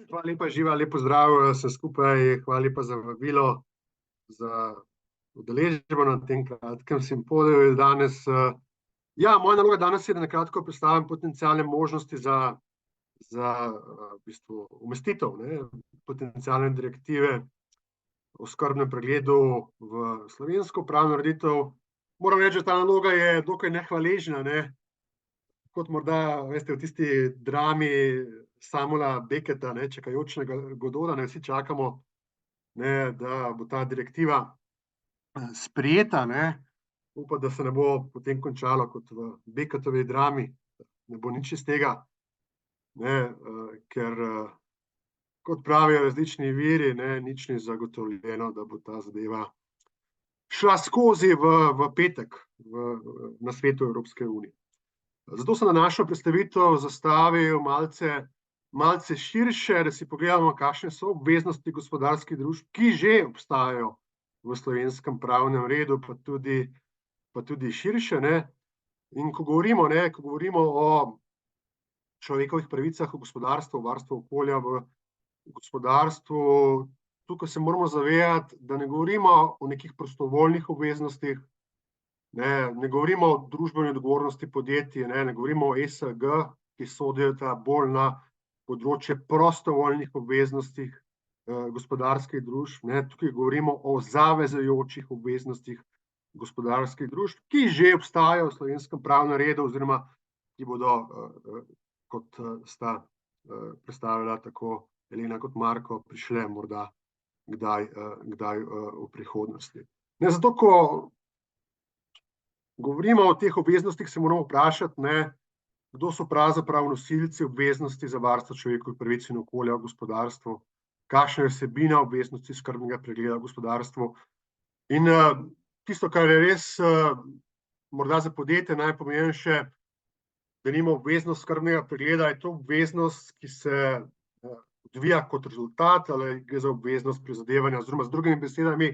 Hvala lepa, Živa, lep pozdrav vsem skupaj. Hvala lepa za vabilo, za udeležbo na tem kratkem simpoziju danes. Ja, moja naloga danes je, da na kratko predstavim potencialne možnosti za v bistvu umestitev potencialne direktive o skrbnem pregledu v slovensko pravno ureditev. Moram reči, da ta naloga je dokaj nehvaležna, kot morda, veste, v tisti drami Samuela Becketa, Čakajočega Godota, vsi čakamo, da bo ta direktiva sprejeta, Upam, da se ne bo potem končalo kot v Becketovi drami, ne bo nič iz tega, ker, kot pravijo različni viri, nič ni zagotovljeno, da bo ta zadeva šla skozi v petek na svetu Evropske unije. Zato sem na našo predstavitev zastavil malce širše, da si pogledamo, kakšne so obveznosti gospodarskih družb, ki že obstajajo v slovenskem pravnem redu, pa tudi širše, In ko govorimo o človekovih pravicah v gospodarstvu, varstvu okolja v gospodarstvu, tukaj se moramo zavedati, da ne govorimo o nekih prostovoljnih obveznostih, ne govorimo o družbeni odgovornosti podjetij, ne govorimo o ESG, ki sodijo bolj na področje prostovoljnih obveznostih gospodarskih družb, Tukaj govorimo o zavezujočih obveznostih gospodarskih družb, ki že obstajajo v slovenskem pravnem redu oziroma ki bodo, kot sta predstavila tako Elena kot Marko, prišle morda kdaj v prihodnosti. Zato, ko govorimo o teh obveznostih, se moramo vprašati, kdo so pravzaprav nosilci obveznosti za varstvo človekovih pravic in okolja v gospodarstvu, kakšna je vsebina obveznosti skrbnega pregleda v gospodarstvu. In tisto, kar je res morda za podjetje najpomembnejše, denimo obveznost skrbnega pregleda, je to obveznost, ki se odvija kot rezultat, ali gre za obveznost prizadevanja, oziroma z drugimi besedami,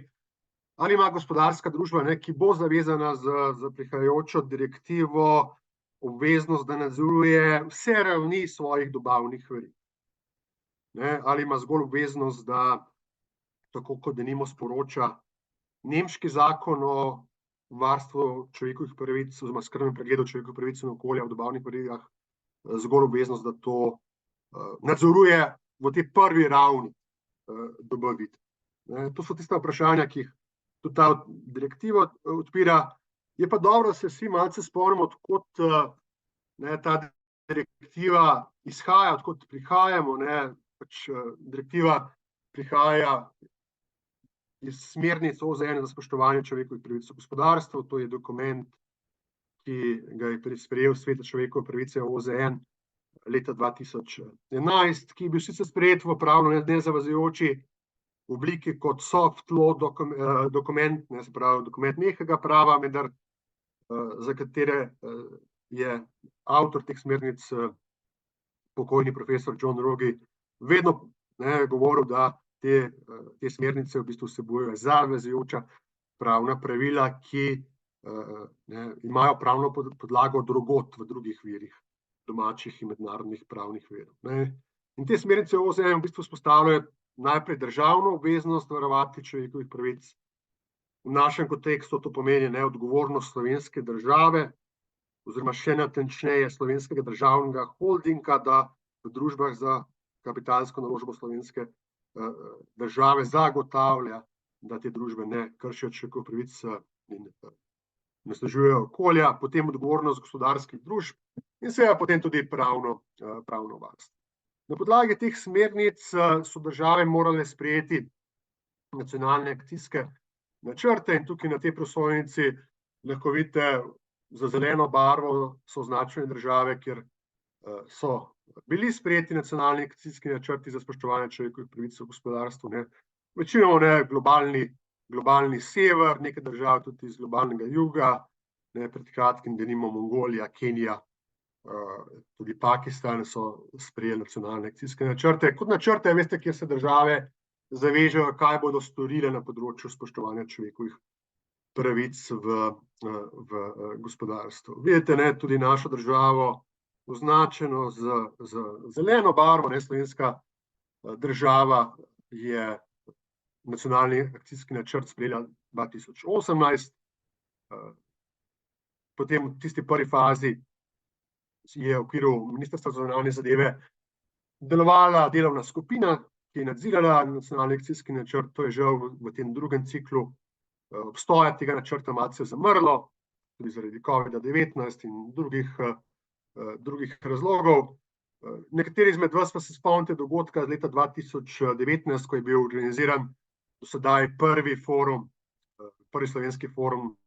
ali ima gospodarska družba, ki bo zavezana z prihajajočo direktivo, obveznost, da nadzoruje vse ravni svojih dobavnih verig. Ali ima zgolj obveznost, da, tako kot denimo sporoča nemški zakon o varstvu človekovih pravic oziroma skrbnem pregledu človekovih pravic in okolja v dobavnih verigah, zgolj obveznost, da to nadzoruje v tej prvi ravni dobavitve. To so tista vprašanja, ki jih tudi ta direktiva odpira. Je pa dobro, da se vsi malce spomnimo, odkot ta direktiva izhaja, odkot prihajamo, Direktiva prihaja iz smernic OZN za spoštovanje človekovih pravic v gospodarstvu. To je dokument, ki ga je sprejel Svet za človekove pravice OZN leta 2011, ki je bil sicer sprejet v pravno nezavezujoči obliki kot soft law dokument, se pravi dokument mehkega prava, vendar za katere je avtor teh smernic, pokojni profesor John Ruggie, vedno govoril, da te smernice v bistvu vsebujejo zavezujoča pravna pravila, ki imajo pravno podlago drugod v drugih virih, domačih in mednarodnih pravnih virov. In te smernice OZN v bistvu vzpostavljajo najprej državno obveznost varovati človekovih pravic. V našem kontekstu to pomeni odgovornost slovenske države oziroma še natančneje slovenskega državnega holdinga, da v družbah za kapitalsko naložbo slovenske države zagotavlja, da te družbe ne kršijo človekovih pravic in onesnažujejo okolja, potem odgovornost gospodarskih družb in seveda potem tudi pravno varstvo. Na podlagi teh smernic so države morale sprejeti nacionalne akcijske načrte in tukaj na tej prosojnici lahko vidite, za zeleno barvo so označene države, kjer so bili sprejeti nacionalni akcijski načrti za spoštovanje človekovih pravic v gospodarstvu. Večinoma globalni sever, nekaj držav tudi iz globalnega juga, pred kratkim denimo Mongolija, Kenija, tudi Pakistan so sprejeli nacionalne akcijske načrte. Kot načrte, veste, kjer se države zavežejo, kaj bodo storile na področju spoštovanja človekovih pravic v gospodarstvu. Vidite, tudi našo državo označeno z zeleno barvo, slovenska Država je nacionalni akcijski načrt sprejela 2018, potem v tisti prvi fazi je v okviru Ministrstva za zunanje zadeve delovala delovna skupina, ki je nadzirala nacionalni akcijski načrt. To je žal v tem drugem ciklu obstoja tega načrta malce zamrlo, tudi zaradi COVID-19 in drugih razlogov. Nekateri izmed vas pa se spomnite dogodka z leta 2019, ko je bil organiziran do sedaj prvi slovenski forum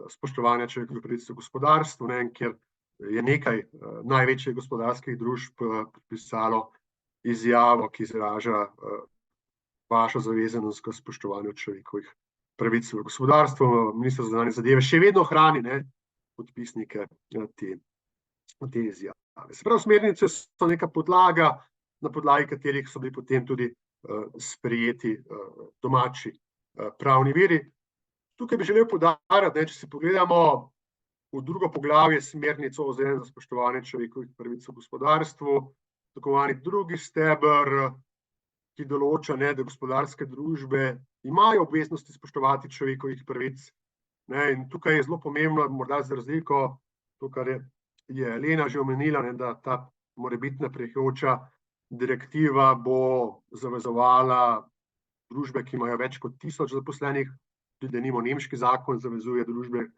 spoštovanja človekovih pravic v gospodarstvu, kjer je nekaj največjih gospodarskih družb podpisalo izjavo, ki izraža vašo zavezanost k spoštovanju človekovih pravic v gospodarstvu. Ministrstvo za zunanje zadeve še vedno hrani podpisnike te izjave. Se pravi, smernice so neka podlaga, na podlagi katerih so bili potem tudi sprejeti domači pravni viri. Tukaj bi želel poudariti, če si pogledamo v drugo poglavje smernic OZN za spoštovanje človekovih pravic v gospodarstvu, tako imenovani drugi steber, ki določa, da gospodarske družbe imajo obveznosti spoštovati človekovih pravic. In tukaj je zelo pomembno, morda za razliko, to, kar je Elena že omenila, da ta morebitna prihajajoča direktiva bo zavezovala družbe, ki imajo več kot 1000 zaposlenih, tudi denimo nemški zakon zavezuje družbe,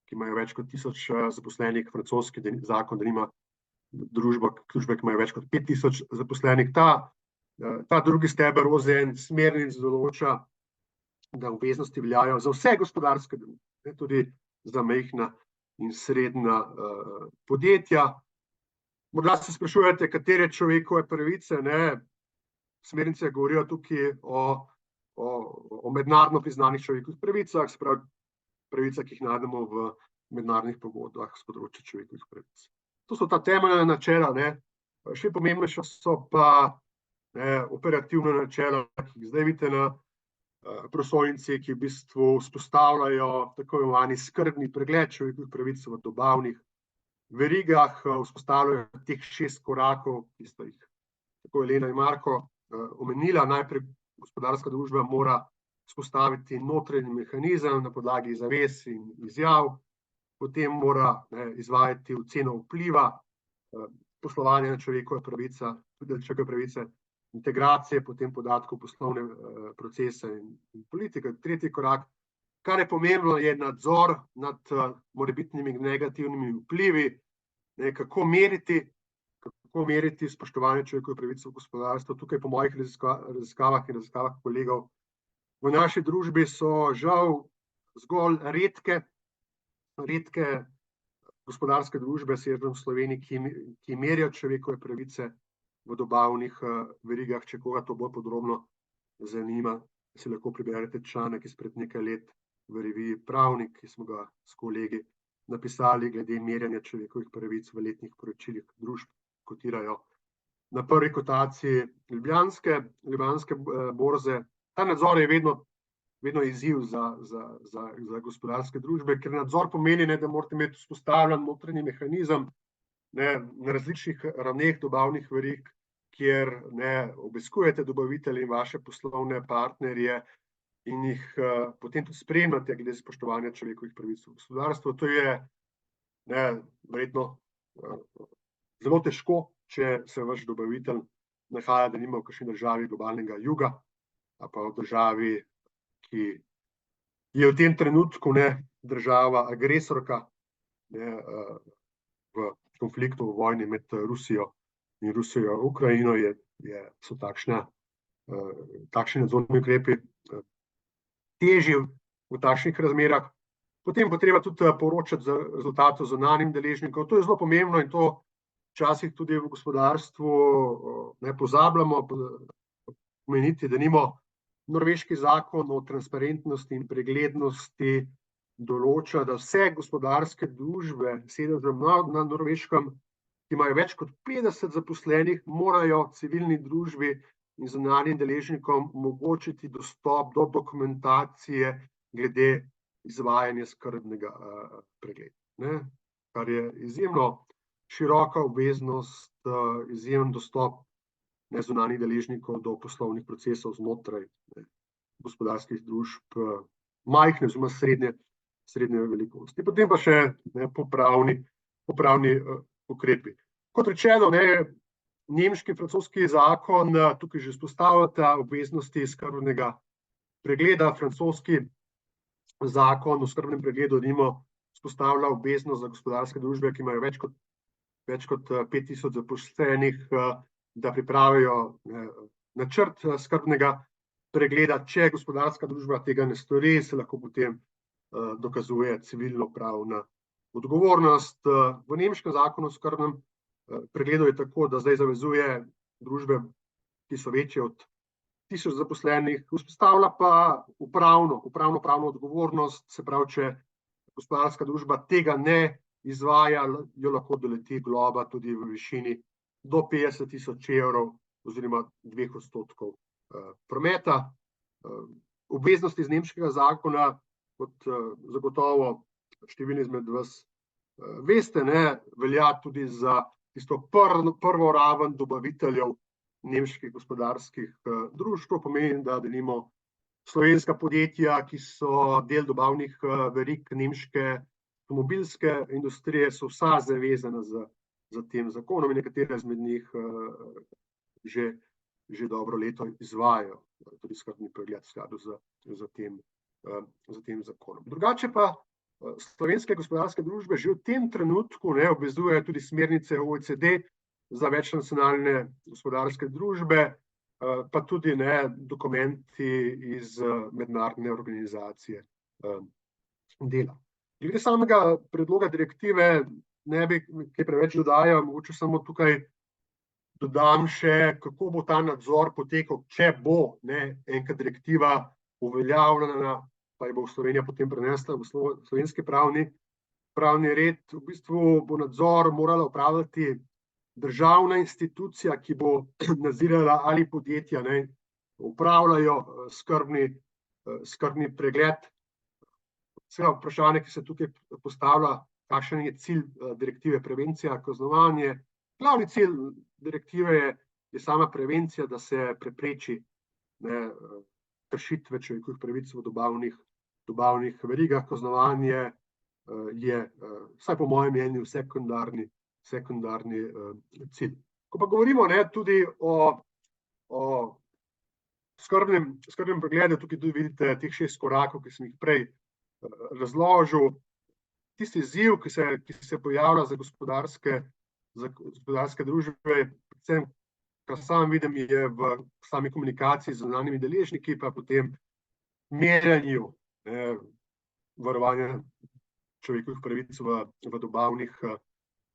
ki imajo več kot 1000 zaposlenih, francoski zakon denimo družbe, ki imajo več kot 5000 zaposlenih. Ta drugi steber OZN smernic določa, da obveznosti veljajo za vse gospodarske družbe, tudi za majhna in srednja podjetja. Morda se sprašujete, katere človekove pravice, smernice govorijo tukaj o mednarodno priznanih človekovih pravicah, se pravi pravicah, ki jih najdemo v mednarodnih pogodbah s področja človekovih pravic. To so ta temeljna načela, še pomembnejša so pa operativna načela, ki jih zdaj vidite na prosojnici, ki v bistvu vzpostavljajo tako imenovani skrbni pregled človekovih pravic v dobavnih verigah, vzpostavljajo teh 6 korakov, ki sta jih tako Elena in Marko omenila. Najprej gospodarska družba mora vzpostaviti notranji mehanizem na podlagi zavez in izjav, potem mora izvajati oceno vpliva poslovanja na človekove pravice, integracije potem podatkov poslovne procese in politike. Tretji korak, kar je pomembno, je nadzor nad morebitnimi negativnimi vplivi, kako meriti spoštovanje človekovih pravic v gospodarstvu. Tukaj po mojih raziskavah in raziskavah kolegov v naši družbi so žal zgolj redke gospodarske družbe sežno v Sloveniji, ki merijo človekove pravice v dobavnih verigah. Če koga to bolj podrobno zanima, si lahko preberete članek izpred nekaj let v reviji Pravnik, ki smo ga s kolegi napisali glede merjanja človekovih pravic v letnih poročilih družb, kotirajo na prvi kotaciji Ljubljanske borze. Ta nadzor je vedno izziv za gospodarske družbe, ker nadzor pomeni, da morate imeti vzpostavljen notranji mehanizem na različnih ravneh dobavnih verig, kjer obiskujete dobavitelje in vaše poslovne partnerje in jih potem tudi spremljate glede spoštovanja človekovih pravic v gospodarstvu. To je verjetno zelo težko, če se vaš dobavitelj nahaja denimo v kakšni državi globalnega juga, ali pa v državi, ki je v tem trenutku država agresorka v konfliktu, v vojni med Rusijo in Ukrajino, so takšni nadzorni ukrepi težji v takšnih razmerah. Potem pa treba tudi poročati za rezultate zunanjim deležnikom. To je zelo pomembno in to včasih tudi v gospodarstvu ne pozabljamo omeniti, denimo norveški zakon o transparentnosti in preglednosti določa, da vse gospodarske družbe sedežem na Norveškem, ki imajo več kot 50 zaposlenih, morajo civilni družbi in zunanjim deležnikom omogočiti dostop do dokumentacije glede izvajanja skrbnega pregleda, kar je izjemno široka obveznost, izjemen dostop zunanjih deležnikov do poslovnih procesov znotraj gospodarskih družb, majhne oziroma srednje velikosti. Potem pa še popravni ukrepi. Kot rečeno, nemški in francoski zakon tukaj že vzpostavljata obveznosti skrbnega pregleda. Francoski zakon o skrbnem pregledu vzpostavlja obveznost za gospodarske družbe, ki imajo več kot 5000 zaposlenih, da pripravijo načrt skrbnega pregleda. Če gospodarska družba tega ne stori, se lahko potem dokazuje civilnopravna odgovornost. V nemškem zakonu o skrbnem pregledu je tako, da zdaj zavezuje družbe, ki so večje od 1000 zaposlenih, vzpostavlja pa upravno odgovornost, se pravi, če gospodarska družba tega ne izvaja, jo lahko doleti globa tudi v višini do 50 000 evrov oziroma 2% prometa. Obveznosti iz nemškega zakona, kot zagotovo številni izmed vas veste, velja tudi za tisto prvo raven dobaviteljev nemških gospodarskih družb. To pomeni, da denimo slovenska podjetja, ki so del dobavnih verig nemške avtomobilske industrije, so vsa zavezana za tem zakonom in nekatere izmed njih že dobro leto izvajajo tudi skrbni pregled v skladu z tem zakonom. Drugače pa slovenske gospodarske družbe že v tem trenutku obvezujejo tudi smernice OECD za večnacionalne gospodarske družbe, pa tudi dokumenti iz mednarodne organizacije dela. Glede samega predloga direktive ne bi kaj preveč dodajal, mogoče samo tukaj dodam še, kako bo ta nadzor potekal, če bo enkrat direktiva uveljavljena, pa jo bo Slovenija potem prenesla v slovenski pravni red. V bistvu bo nadzor morala opravljati državna institucija, ki bo nadzirala, ali podjetja upravljajo skrbni pregled. Seveda vprašanje, ki se tukaj postavlja, kakšen je cilj direktive, prevencija, kaznovanje. Glavni cilj direktive je sama prevencija, da se prepreči kršitve človekovih pravic v dobavnih verigah. Kaznovanje je, vsaj po mojem mnenju, sekundarni cilj. Ko pa govorimo tudi o skrbnem pregledu, tukaj tudi vidite teh 6 korakov, ki sem jih prej razložil. Tisti izziv, ki se pojavlja za gospodarske družbe, predvsem, kar sam vidim, je v sami komunikaciji z zunanjimi deležniki, pa potem merjenju varovanja človekovih pravic v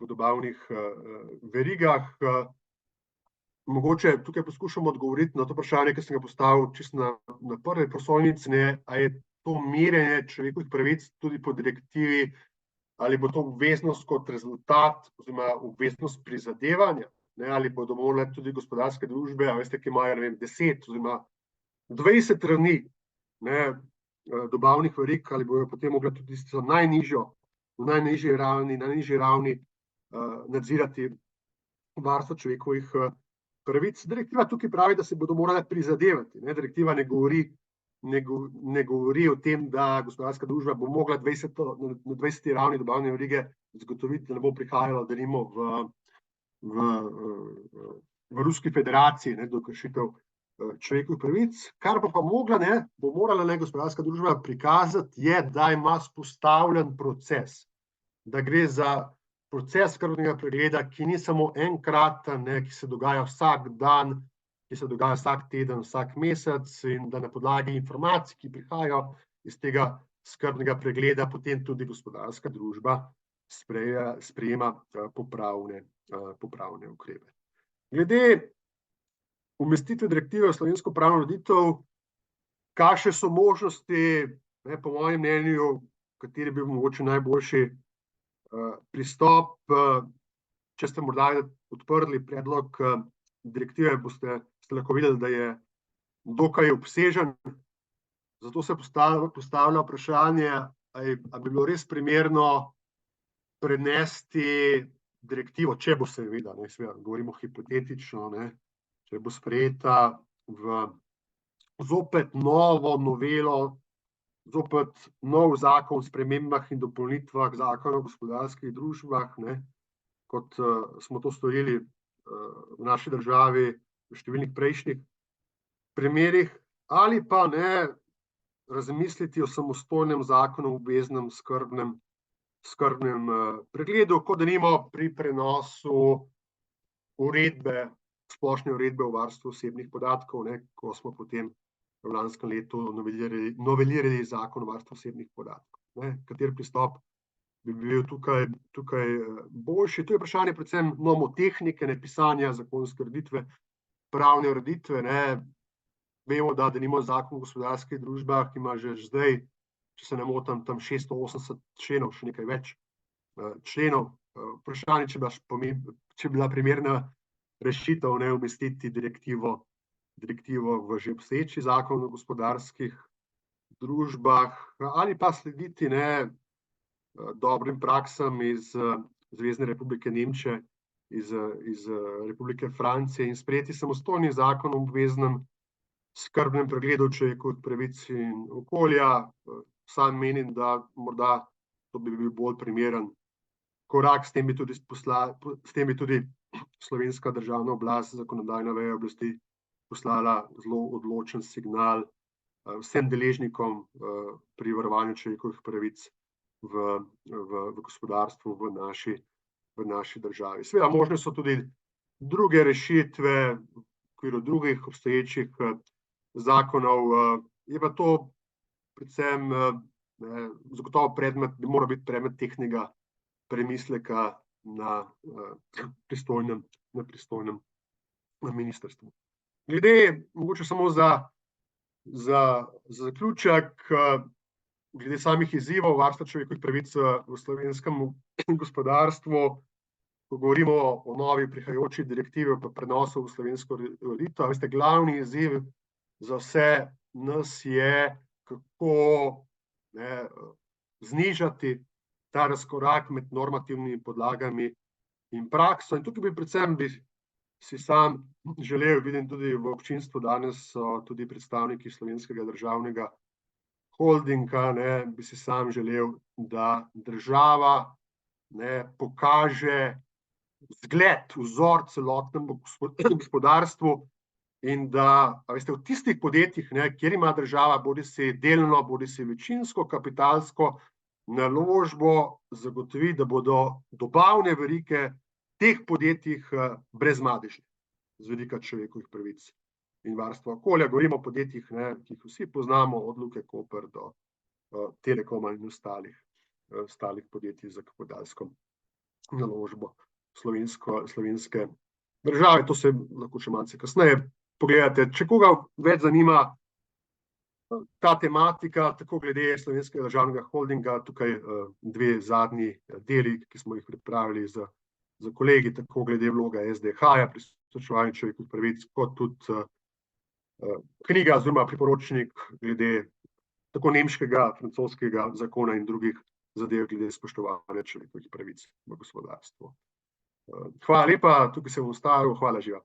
dobavnih verigah. Mogoče tukaj poskušamo odgovoriti na to vprašanje, ki sem ga postavil čisto na prvi prosojnici, a je to merjenje človekovih pravic tudi po direktivi, ali bo to obveznost kot rezultat oziroma obveznost prizadevanja, ali bodo morale tudi gospodarske družbe, veste, ki imajo 10 oziroma 20 ravni dobavnih verig, ali bojo potem mogla tudi v najnižji ravni nadzirati varstvo človekovih pravic. Direktiva tukaj pravi, da se bodo morale prizadevati. Direktiva ne govori o tem, da gospodarska družba bo mogla na 20. ravni dobavne verige zagotoviti, da ne bo prihajalo denimo v Ruski federaciji do kršitev človekovih pravic. Kar bo morala gospodarska družba prikazati, je, da ima vzpostavljen proces, da gre za proces skrbnega pregleda, ki ni samo enkraten, ki se dogaja vsak dan, ki se dogaja vsak teden, vsak mesec, in da na podlagi informacij, ki prihajajo iz tega skrbnega pregleda, potem tudi gospodarska družba sprejema popravne ukrepe. Glede umestitve direktive v slovensko pravno ureditev, kakšne so možnosti, po mojem mnenju, kateri bi mogoče najboljši pristop. Če ste morda odprli predlog direktive, ste lahko videli, da je dokaj obsežen. Zato se postavlja vprašanje, ali bi bilo res primerno prenesti direktivo, če bo seveda, govorimo hipotetično, če bo sprejeta v zopet novo novelo, zopet nov zakon o spremembah in dopolnitvah zakona o gospodarskih družbah, ne, kot smo to storili v naši državi v številnih prejšnjih primerih, ali pa ne razmisliti o samostojnem zakonu o obveznem skrbnem pregledu, kot denimo pri prenosu uredbe, splošne uredbe o varstvu osebnih podatkov, ne, ko smo potem v lanskem letu novelirali zakon o varstvu osebnih podatkov. Ne. Kateri pristop bi bil tukaj boljši? To je vprašanje predvsem nomotehnike, ne, pisanja zakonske ureditve, pravne ureditve, ne. Vemo, da denimo zakon o gospodarskih družbah ima že zdaj, če se ne motim, tam 680 členov, še nekaj več členov. Vprašanje, če bi bila primerna rešitev, ne, umestiti direktivo v že obstoječi zakon o gospodarskih družbah, ali pa slediti, ne, dobrim praksam iz Zvezne republike Nemčije, iz Republike Francije in sprejeti samostojni zakon o obveznem skrbnem pregledu človekovih pravic in okolja. Sam menim, da morda to bi bil bolj primeren korak, s tem bi tudi slovenska državna oblast, zakonodajna veja oblasti poslala zelo odločen signal vsem deležnikom pri varovanju človekovih pravic v gospodarstvu, v naši državi. Seveda možne so tudi druge rešitve v okviru drugih obstoječih zakonov, je pa to predvsem zagotovo bi moral biti predmet tehtnega premisleka na pristojnem ministrstvu. Glede, mogoče samo za zaključek, glede samih izzivov varstva človekovih pravic v slovenskem gospodarstvu, ko govorimo o novi prihajajoči direktivi o prenosu v slovensko ureditev, veste, glavni izziv za vse nas je, kako znižati ta razkorak med normativnimi podlagami in prakso. In tukaj bi si sam želel, vidim tudi v občinstvu danes so tudi predstavniki Slovenskega državnega holdinga, ne, bi si sam želel, da država, ne, pokaže zgled, vzor celotnemu gospodarstvu in da, veste, v tistih podjetjih, ne, kjer ima država bodisi delno, bodisi večinsko kapitalsko naložbo, zagotovi, da bodo dobavne verige teh podjetjih brezmadežne z vidika človekovih pravic in varstva okolja. Govorimo o podjetjih, ne, ki jih vsi poznamo, od Luke Koper do Telekoma in ostalih podjetij za kapitalsko naložbo slovenske države. To se lahko še malce kasneje pogledate. Če koga več zanima ta tematika, tako glede Slovenskega državnega holdinga, tukaj dve zadnji deli, ki smo jih pripravili z kolegi, tako glede vloga SDH-ja pri spoštovanju človekovih pravic, kot tudi knjiga oziroma priporočnik glede tako nemškega, francoskega zakona in drugih zadev glede spoštovanja človekovih pravic v gospodarstvu. Hvala lepa, tukaj se bom ustavil, hvala živa.